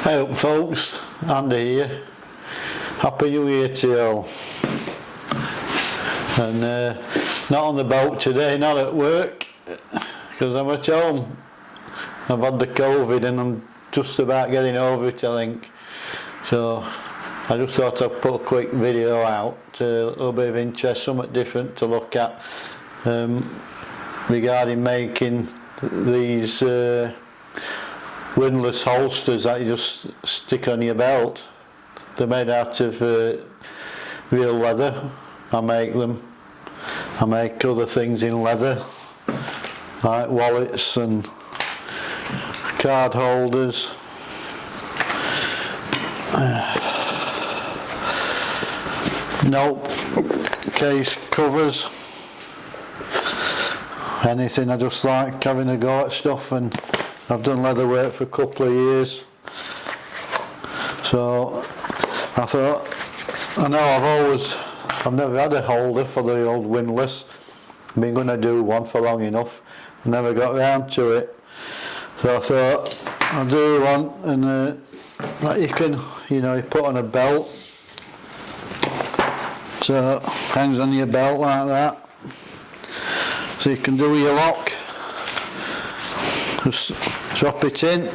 Hey up folks, Andy here. Happy New Year to you all. And not on the boat today, not at work, because I'm at home. I've had the COVID and I'm just about getting over it, I think. So I just thought I'd put a quick video out, a little bit of interest, something different to look at regarding making these windlass holsters that you just stick on your belt. They're made out of real leather. I make them. I make other things in leather, like wallets and card holders. Note case covers. Anything. I just like having a go at stuff, and I've done leather work for a couple of years, so I thought, I know I've never had a holder for the old windlass. I've been going to do one for long enough, never got round to it, so I thought I'll do one, and that you can, you put on a belt, so it hangs on your belt like that, so you can do your lock. Just drop it in,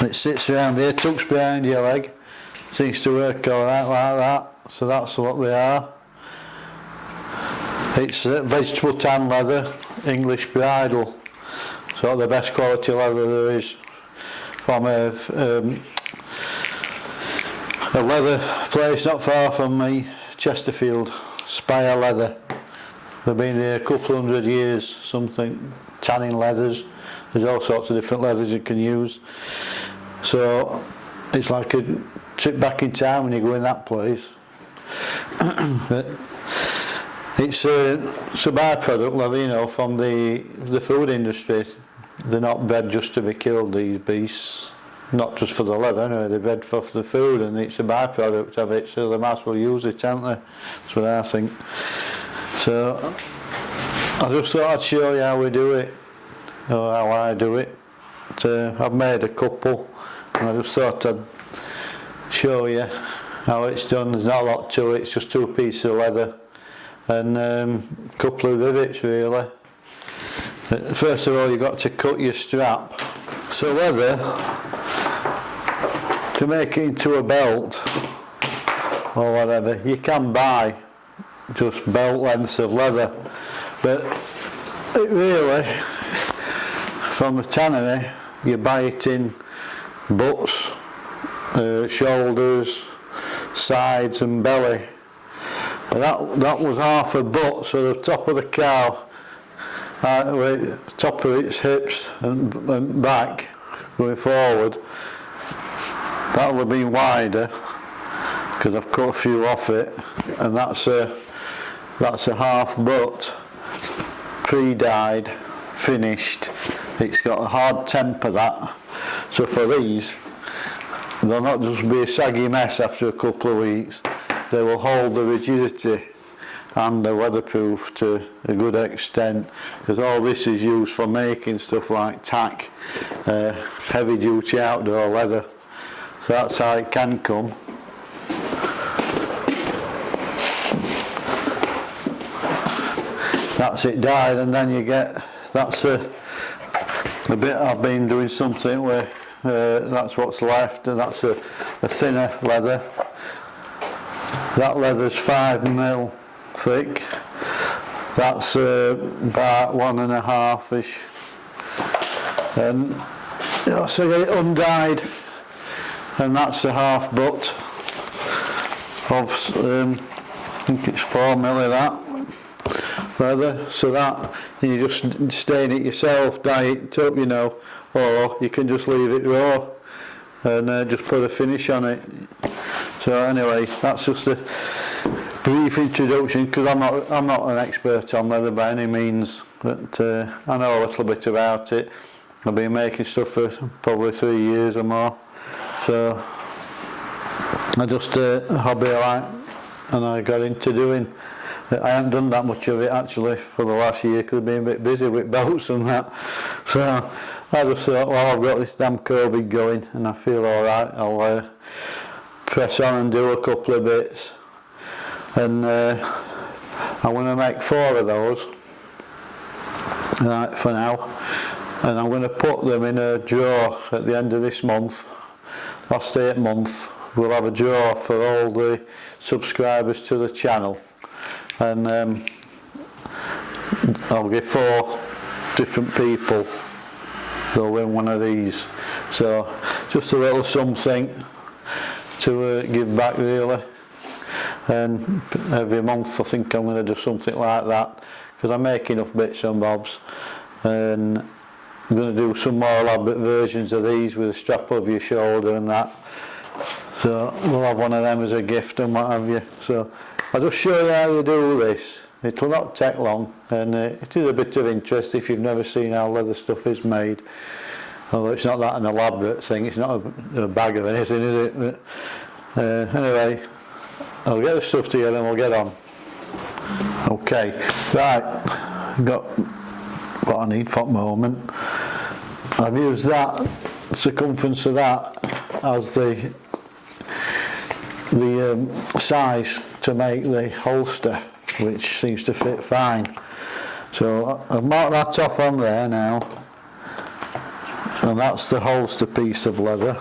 it sits around here, tucks behind your leg, seems to work alright like that, so that's what they are. It's vegetable tan leather, English bridle, so the best quality leather there is, from a leather place not far from me, Chesterfield, Spire Leather. They've been here a couple hundred years, something. Tanning leathers, there's all sorts of different leathers you can use, so it's like a trip back in time when you go in that place. But it's a byproduct leather, from the food industry. They're not bred just to be killed, these beasts, not just for the leather anyway, they're bred for the food, and it's a byproduct of it, so they might as well use it, aren't they? That's what I think. So I just thought I'd show you how we do it, or how I do it. I've made a couple, and I just thought I'd show you how it's done. There's not a lot to it, it's just two pieces of leather and a couple of rivets really. But first of all, you've got to cut your strap. So leather, to make it into a belt or whatever, you can buy just belt lengths of leather. But it really, from the tannery, you buy it in butts, shoulders, sides and belly. But that was half a butt, so the top of the cow, top of its hips and back, going forward, that will have been wider, because I've cut a few off it, and that's a half butt. Pre-dyed, finished. It's got a hard temper, that. So for these, they'll not just be a saggy mess after a couple of weeks. They will hold the rigidity and the weatherproof to a good extent, because all this is used for making stuff like tack, heavy duty outdoor leather. So that's how it can come. That's it dyed, and then you get, that's a bit I've been doing something with, that's what's left, and that's a thinner leather. That leather's 5mm thick, that's about 1.5-ish, and so get it undyed, and that's a half butt of, I think it's 4mm that leather, so that you just stain it yourself, dye it up, or you can just leave it raw and just put a finish on it. So anyway, that's just a brief introduction, because I'm not an expert on leather by any means, but I know a little bit about it. I've been making stuff for probably 3 years or more, so I just a hobby I like, and I got into doing. I haven't done that much of it actually for the last year, because I've been a bit busy with boats and that. So I just thought, well, I've got this damn COVID going and I feel alright, I'll press on and do a couple of bits. And I'm going to make 4 of those, right, for now. And I'm going to put them in a drawer at the end of this month. Last 8 months, we'll have a drawer for all the subscribers to the channel. And I'll give 4 different people, they'll win one of these. So just a little something to give back really. And every month I think I'm going to do something like that, because I make enough bits and bobs. And I'm going to do some more elaborate versions of these with a strap over your shoulder and that. So we'll have one of them as a gift and what have you. So I'll just show you how you do this. It'll not take long, and it is a bit of interest if you've never seen how leather stuff is made. Although it's not that an elaborate thing, it's not a bag of anything, is it? But, anyway, I'll get the stuff together and we'll get on. Okay, right, got what I need for the moment. I've used that circumference of that as the size to make the holster, which seems to fit fine. So I've marked that off on there now, and that's the holster piece of leather.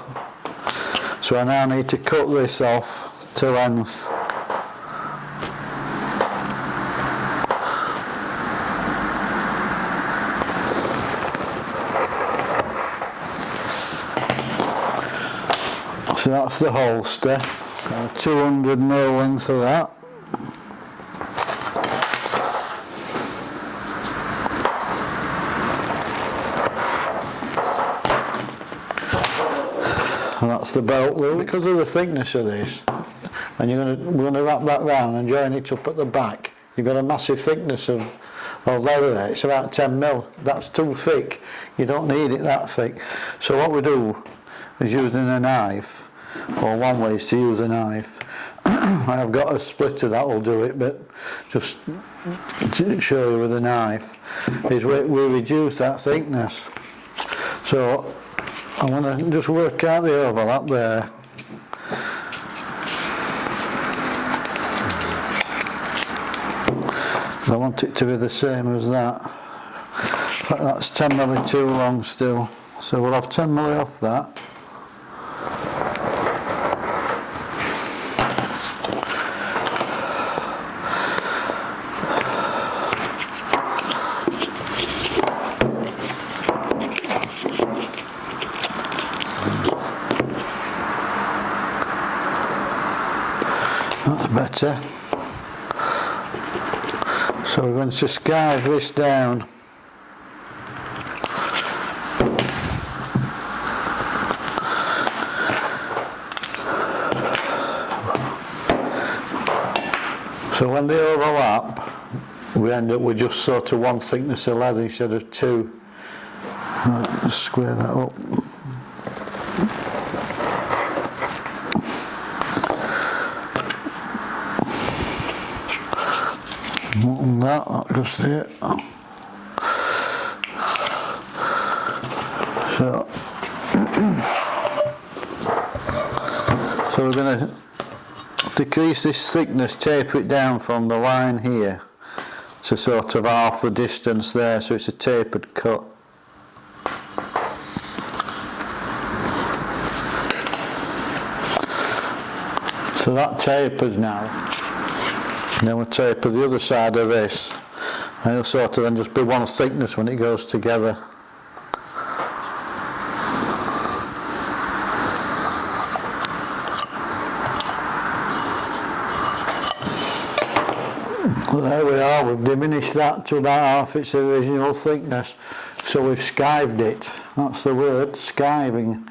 So I now need to cut this off to length. So that's the holster, 200mm length of that. And that's the belt loop. Because of the thickness of this, and we're going to wrap that round and join it up at the back, you've got a massive thickness of leather there. It's about 10mm. That's too thick. You don't need it that thick. So what we do is using a knife, or one way is to use a knife. I've got a splitter that will do it, but just to show you with a knife, is we reduce that thickness. So I'm going to just work out the overlap there. I want it to be the same as that. But that's 10mm too long still, so we'll have 10mm off that. That's better. So we're going to skive this down. So when they overlap, we end up with just sort of one thickness of leather instead of 2. Right, let's square that up. That just it. So we're going to decrease this thickness, taper it down from the line here to sort of half the distance there, so it's a tapered cut. So that tapers now. Then we'll taper the other side of this, and it'll sort of then just be one thickness when it goes together. Well, there we are, we've diminished that to about half its original thickness, so we've skived it. That's the word, skiving.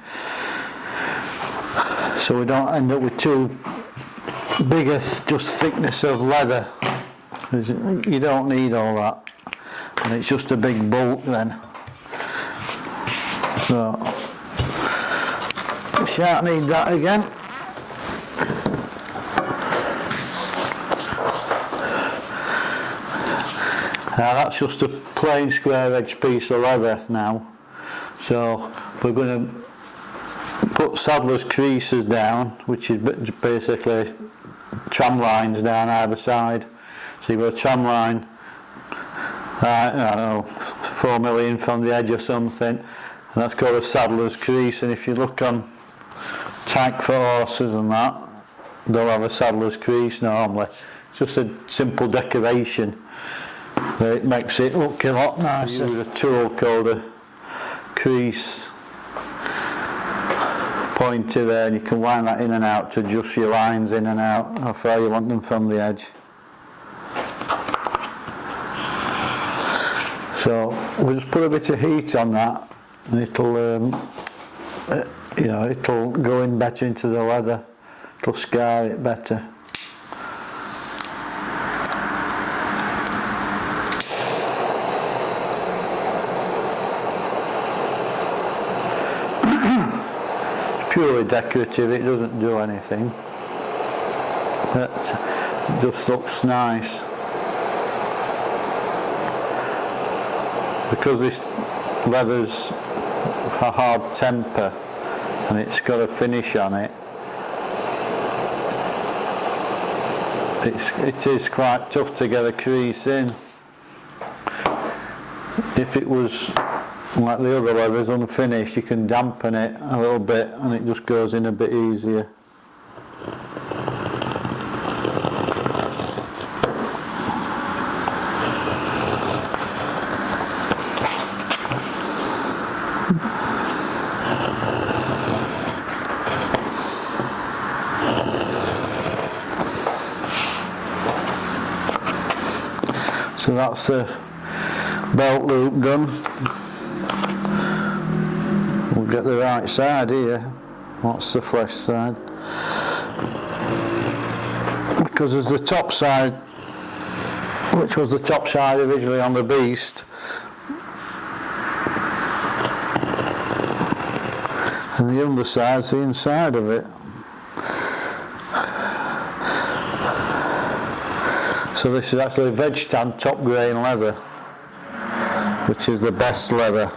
So we don't end up with too bigger just thickness of leather. You don't need all that, and it's just a big bulk then. So we shan't need that again. Now that's just a plain square edge piece of leather now. So we're going to put saddler's creases down, which is basically tram lines down either side. So you've got a tram line, I don't know, 4 mm from the edge or something, and that's called a saddler's crease. And if you look on tank for horses and that, they'll have a saddler's crease normally. It's just a simple decoration, but it makes it look a lot nicer. Use a tool called a crease pointer there, and you can wind that in and out to adjust your lines in and out, how far you want them from the edge. So we'll just put a bit of heat on that, and it'll you know, it'll go in better into the leather, it'll scar it better. It's purely decorative, it doesn't do anything, it just looks nice. Because this leather's a hard temper and it's got a finish on it, it is quite tough to get a crease in. If it was like the other leathers unfinished, you can dampen it a little bit and it just goes in a bit easier. So that's the belt loop done. We'll get the right side here. What's the flesh side? Because there's the top side, which was the top side originally on the beast, and the underside's the inside of it. So this is actually vegtan top grain leather, which is the best leather.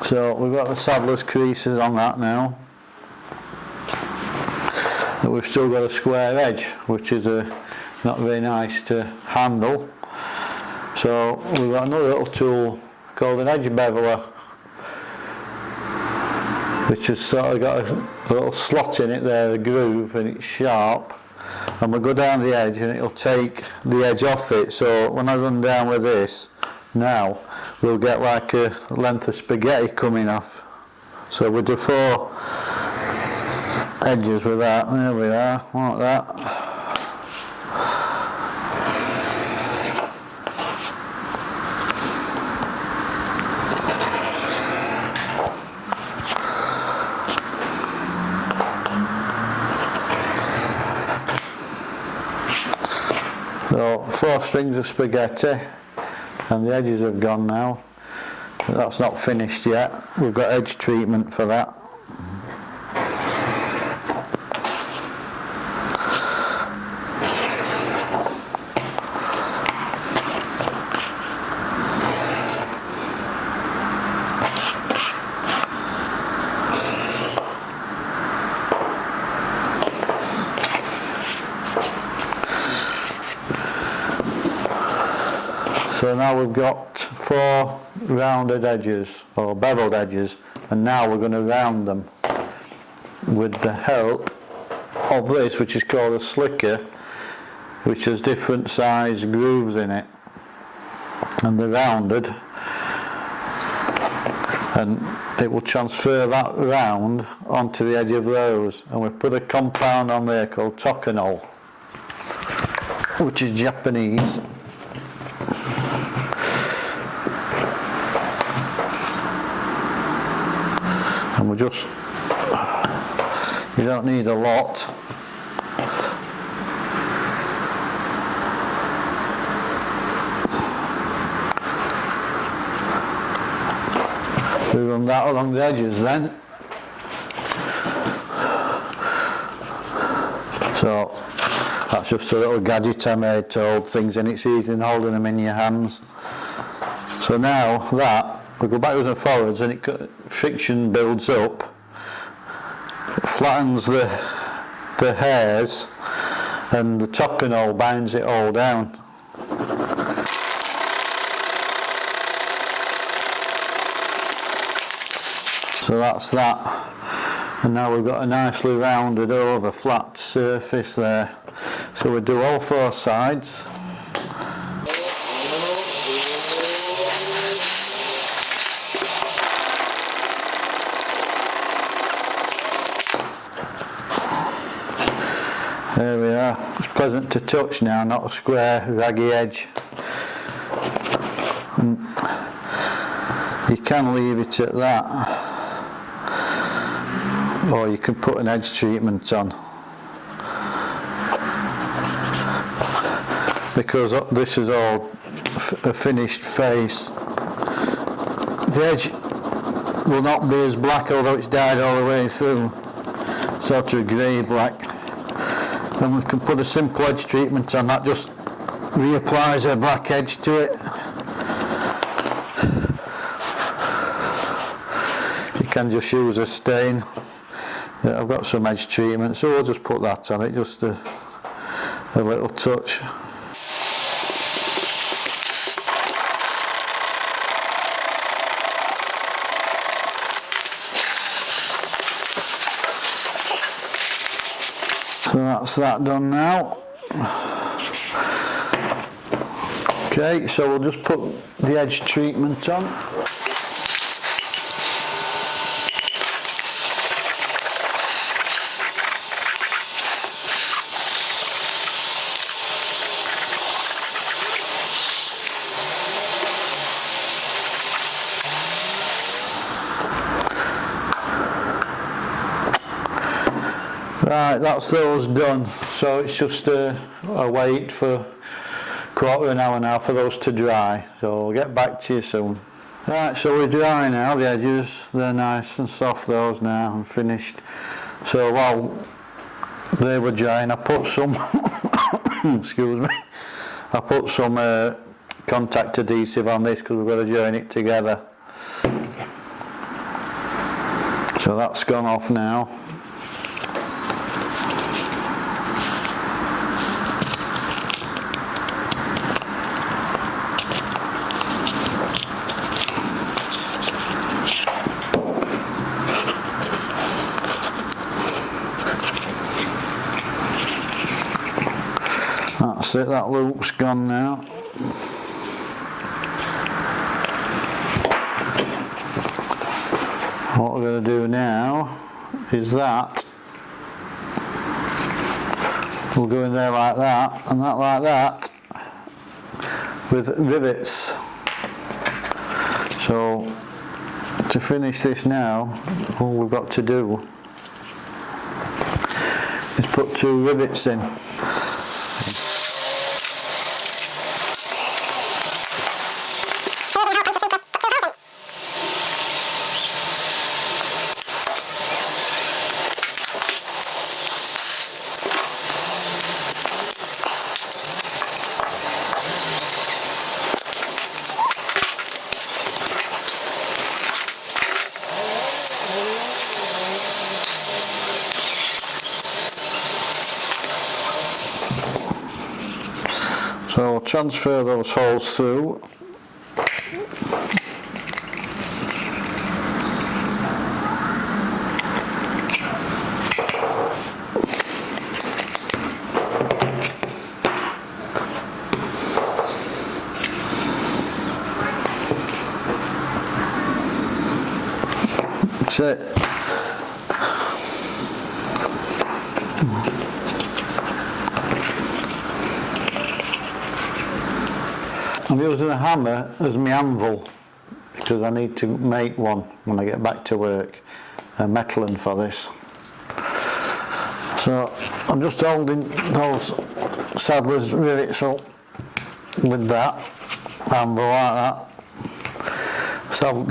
So we've got the saddler's creases on that now, but we've still got a square edge, which is not very nice to handle. So we've got another little tool called an edge beveler, which has sort of got a little slot in it there, a groove, and it's sharp, and we'll go down the edge and it'll take the edge off it. So when I run down with this now, we'll get like a length of spaghetti coming off. So we'll do 4 edges with that. There we are, like that. So 4 strings of spaghetti, and the edges have gone now, but that's not finished yet. We've got edge treatment for that. So now we've got 4 rounded edges, or beveled edges, and now we're going to round them with the help of this, which is called a slicker, which has different size grooves in it, and they're rounded, and it will transfer that round onto the edge of those. And we put a compound on there called tokonol, which is Japanese. And we just, you don't need a lot. We run that along the edges then. So that's just a little gadget I made to hold things in. It's easy in holding them in your hands. So now that, we go backwards and forwards and friction builds up, flattens the hairs, and the topping hole binds it all down. So that's that. And now we've got a nicely rounded over flat surface there. So we do all 4 sides. There we are. It's pleasant to touch now, not a square, raggy edge. And you can leave it at that, or you can put an edge treatment on, because this is all a finished face. The edge will not be as black, although it's dyed all the way through, sort of grey black. And we can put a simple edge treatment on that, just reapplies a black edge to it. You can just use a stain. Yeah, I've got some edge treatment, so we'll just put that on it, just a little touch. So that's that done now. Okay, so we'll just put the edge treatment on. Right, that's those done. So it's just a wait for quarter of an hour now for those to dry. So we'll get back to you soon. Right, so we're dry now, the edges. They're nice and soft, those now, and finished. So while they were drying, I put some, excuse me, I put some contact adhesive on this because we've got to join it together. So that's gone off now. That's it, that loop's gone now. What we're going to do now is that we'll go in there like that, and that like that, with rivets. So to finish this now, all we've got to do is put 2 rivets in. So I'll transfer those holes through. That's it. I'm using a hammer as my anvil because I need to make one when I get back to work, a metaling for this. So I'm just holding those saddler's rivets up with that anvil like that.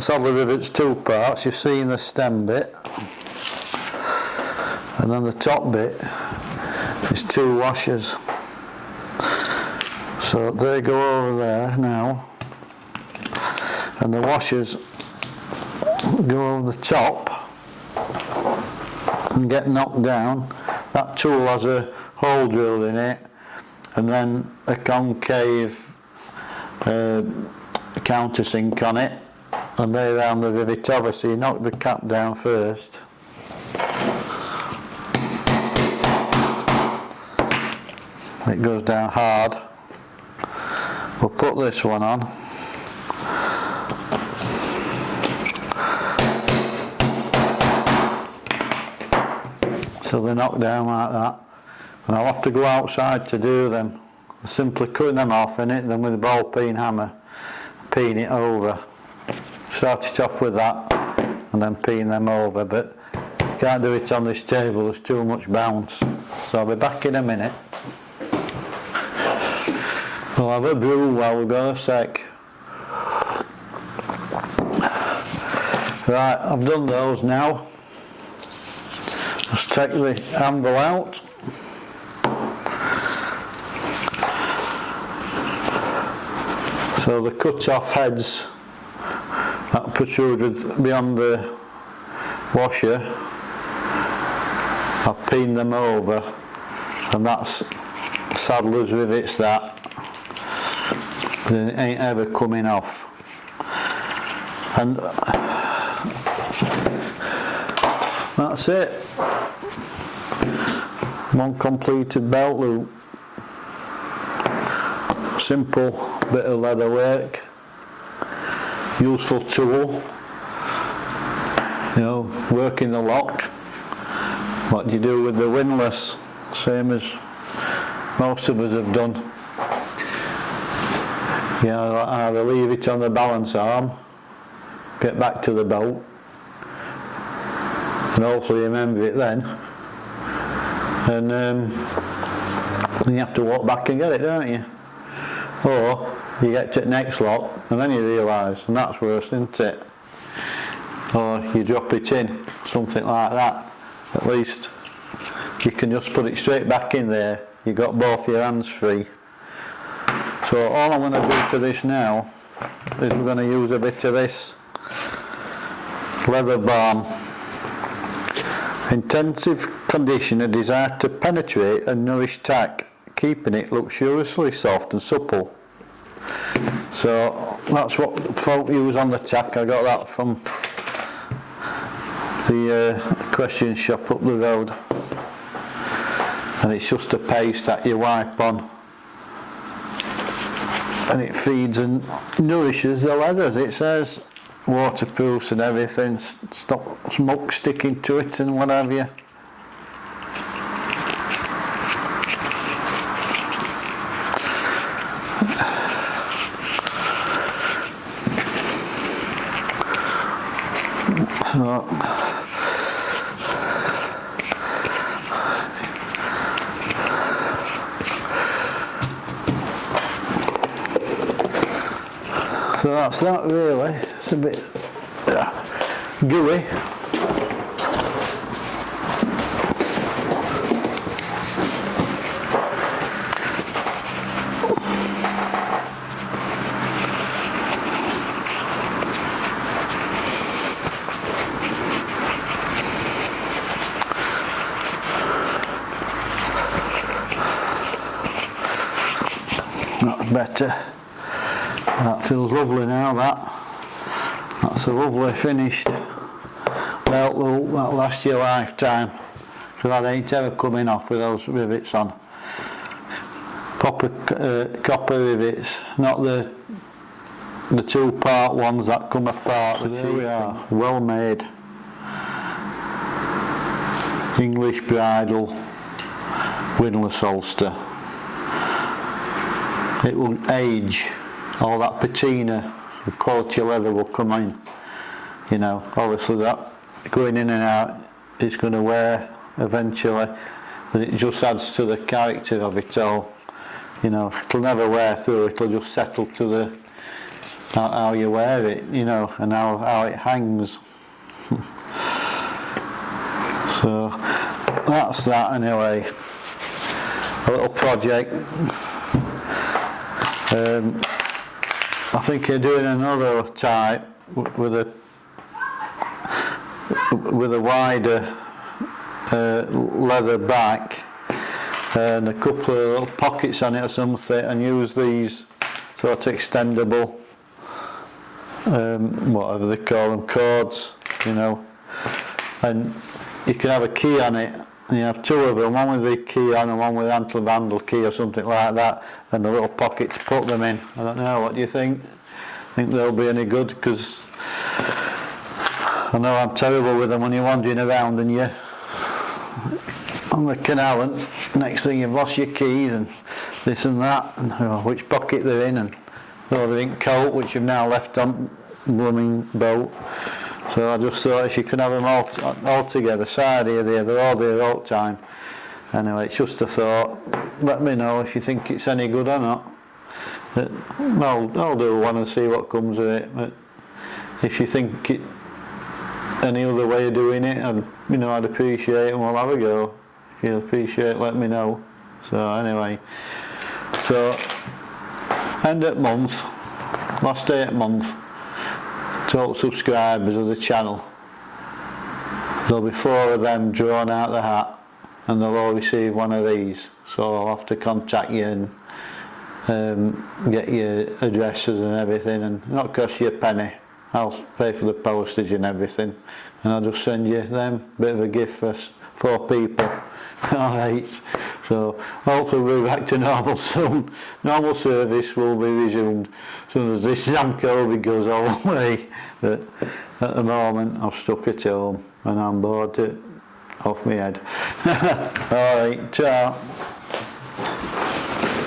Saddler rivets 2 parts, you've seen the stem bit, and then the top bit is 2 washers. So they go over there now, and the washers go over the top and get knocked down. That tool has a hole drilled in it, and then a concave countersink on it, and they round the rivet over, so you knock the cap down first. It goes down hard. We'll put this one on. So they're knocked down like that. And I'll have to go outside to do them. Simply cutting them off in it, then with a ball peen hammer, peen it over. Start it off with that, and then peen them over, but you can't do it on this table, there's too much bounce. So I'll be back in a minute. We'll have a brew while we've got a sec. Right, I've done those now. Just take the handle out. So the cut off heads that protruded beyond the washer, I've peened them over, and that's saddler's rivets that. They ain't ever coming off. And that's it. One completed belt loop. Simple bit of leather work. Useful tool. You know, working the lock. What do you do with the windlass? Same as most of us have done. You know, either leave it on the balance arm, get back to the boat, and hopefully remember it then. And then you have to walk back and get it, don't you? Or you get to the next lock and then you realise, and that's worse, isn't it? Or you drop it in, something like that. At least you can just put it straight back in there. You've got both your hands free. So all I'm going to do to this now is we're going to use a bit of this leather balm. Intensive conditioner designed to penetrate and nourish tack, keeping it luxuriously soft and supple. So that's what folk use on the tack. I got that from the equestrian shop up the road, and it's just a paste that you wipe on, and it feeds and nourishes the leathers. It says waterproofs and everything, stop smoke sticking to it and what have you. So that's that really. It's a bit gooey. That's better. That feels lovely now, that's a lovely finished belt loop that'll last your lifetime, so that ain't ever coming off with those rivets on. Proper copper rivets, not the two-part ones that come apart. So there we are, well made English bridle windlass holster. It won't age. All that patina, the quality leather will come in, you know. Obviously that going in and out is going to wear eventually, but it just adds to the character of it all, you know. It'll never wear through, it'll just settle to the how you wear it, you know, and how it hangs. So that's that anyway, a little project. I think you're doing another type with a wider leather back and a couple of little pockets on it or something, and use these sort of extendable, whatever they call them, cords, you know, and you can have a key on it, and you have two of them, one with the key on and one with anti-vandal key or something like that, and a little pocket to put them in. I don't know, what do you think? Think they'll be any good? Because I know I'm terrible with them when you're wandering around and you're on the canal, and next thing you've lost your keys and this and that, and which pocket they're in, and they're in coat, which you've now left on blooming boat. So I just thought if you could have them all together, side here, there, they're all there all the time. Anyway, it's just a thought. Let me know if you think it's any good or not. But I'll do one and see what comes of it. But if you think it any other way of doing it, I'd appreciate it, and we'll have a go. If you appreciate it, let me know. So anyway, so end of month, last day of month, total subscribers of the channel. There'll be 4 of them drawn out the hat, and they'll all receive one of these. So I'll have to contact you and get your addresses and everything, and not cost you a penny. I'll pay for the postage and everything, and I'll just send you them, bit of a gift for 4 people. Alright, so hopefully we'll be back to normal soon. Normal service will be resumed as soon as this damn COVID goes all the way. But at the moment I'm stuck at home and I'm bored off my head. Alright, ciao.